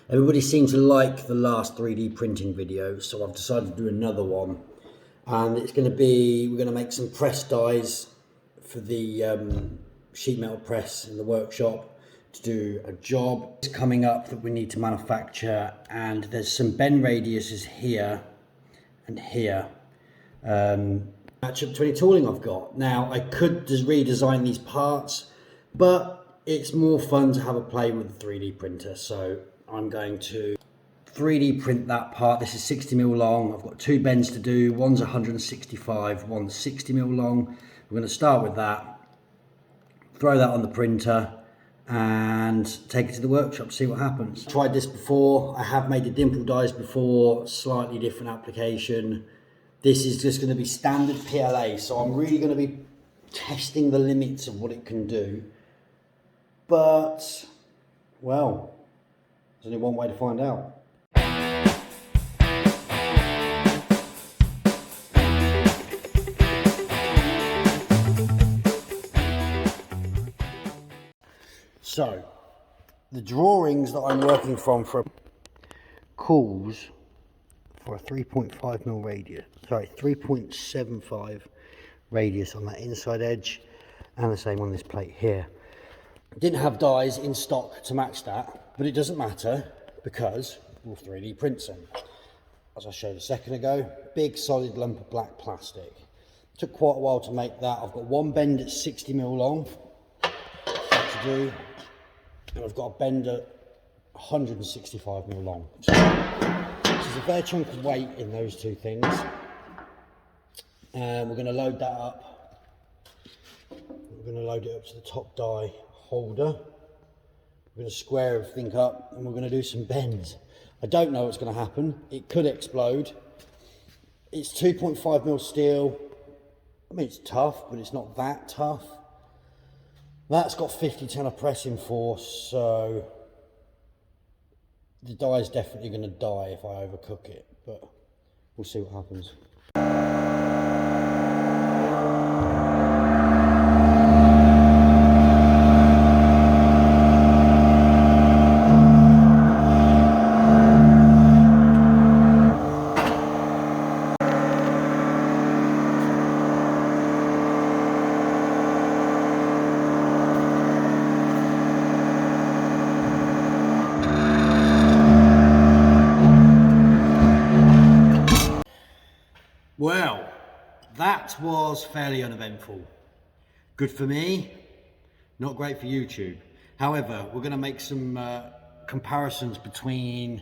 Everybody seemed to like the last 3D printing video, so I've decided to do another one. And it's going to be, we're going to make some press dies for the sheet metal press in the workshop to do a job. It's coming up that we need to manufacture, and there's some bend radiuses here and here. Match up to any tooling I've got. Now, I could just redesign these parts, but it's more fun to have a play with the 3D printer, so I'm going to 3D print that part. This is 60mm long. I've got two bends to do. One's 165, one's 60mm long. We're going to start with that, throw that on the printer and take it to the workshop, see what happens. Tried this before. I have made the dimple dies before, slightly different application. This is just going to be standard PLA, so I'm really going to be testing the limits of what it can do. But, well, there's only one way to find out. So, the drawings that I'm working from for calls for a 3.5mm radius, sorry, 3.75 radius on that inside edge, and the same on this plate here. Didn't have dies in stock to match that, but it doesn't matter because we'll 3D print them. As I showed a second ago, big solid lump of black plastic. Took quite a while to make that. I've got one bend at 60mm long to do, and I've got a bend at 165mm long. So there's a fair chunk of weight in those two things. And we're going to load that up. We're going to load it up to the top die holder. We're going to square everything up and we're going to do some bends. I don't know what's going to happen. It could explode. It's 2.5mm steel. I mean, it's tough, but it's not that tough. That's got 50 ton of pressing force, so the die is definitely going to die if I overcook it, but we'll see what happens. Well, that was fairly uneventful. Good for me, not great for YouTube. However, we're going to make some comparisons between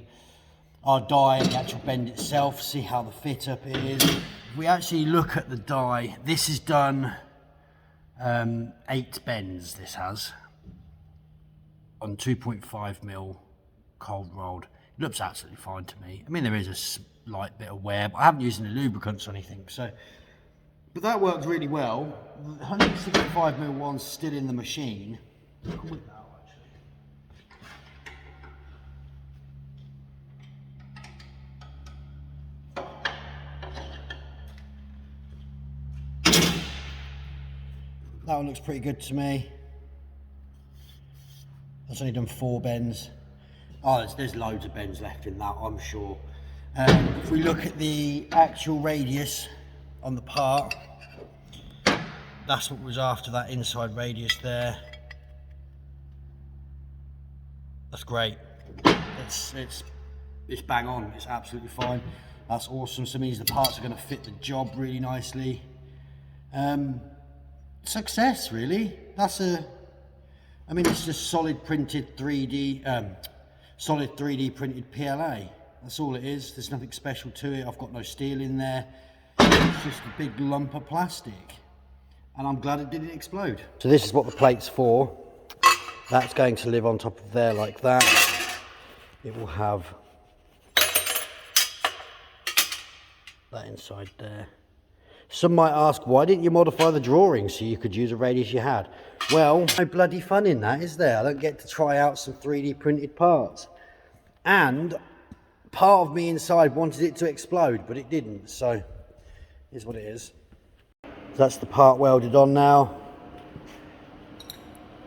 our die and the actual bend itself, see how the fit up is. If we actually look at the die, this is done 8 bends, this has, on 2.5mm cold rolled. It looks absolutely fine to me. I mean, there is a slight bit of wear, but I haven't used any lubricants or anything, so. But that worked really well. The 165mm one's still in the machine. That one looks pretty good to me. That's only done 4 bends. Oh, there's loads of bends left in that, I'm sure. If we look at the actual radius on the part, that's what was after that inside radius there. That's great. It's bang on. It's absolutely fine. That's awesome. So it means the parts are going to fit the job really nicely. Success, really. I mean, it's just solid printed 3D, solid 3D printed PLA. That's all it is. There's nothing special to it. I've got no steel in there. It's just a big lump of plastic. And I'm glad it didn't explode. So this is what the plate's for. That's going to live on top of there like that. It will have that inside there. Some might ask, why didn't you modify the drawing so you could use a radius you had? Well, no bloody fun in that, is there? I don't get to try out some 3D printed parts. And part of me inside wanted it to explode, but it didn't, so here's what it is. That's the part welded on now.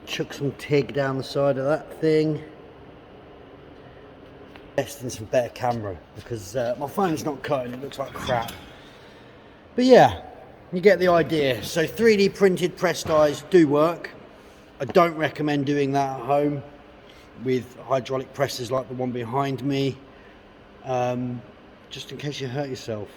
Chuck some TIG down the side of that thing. invest in some better camera because my phone's not cutting, it looks like crap. But yeah, you get the idea. So 3D printed press dies do work. I don't recommend doing that at home with hydraulic presses like the one behind me, just in case you hurt yourself.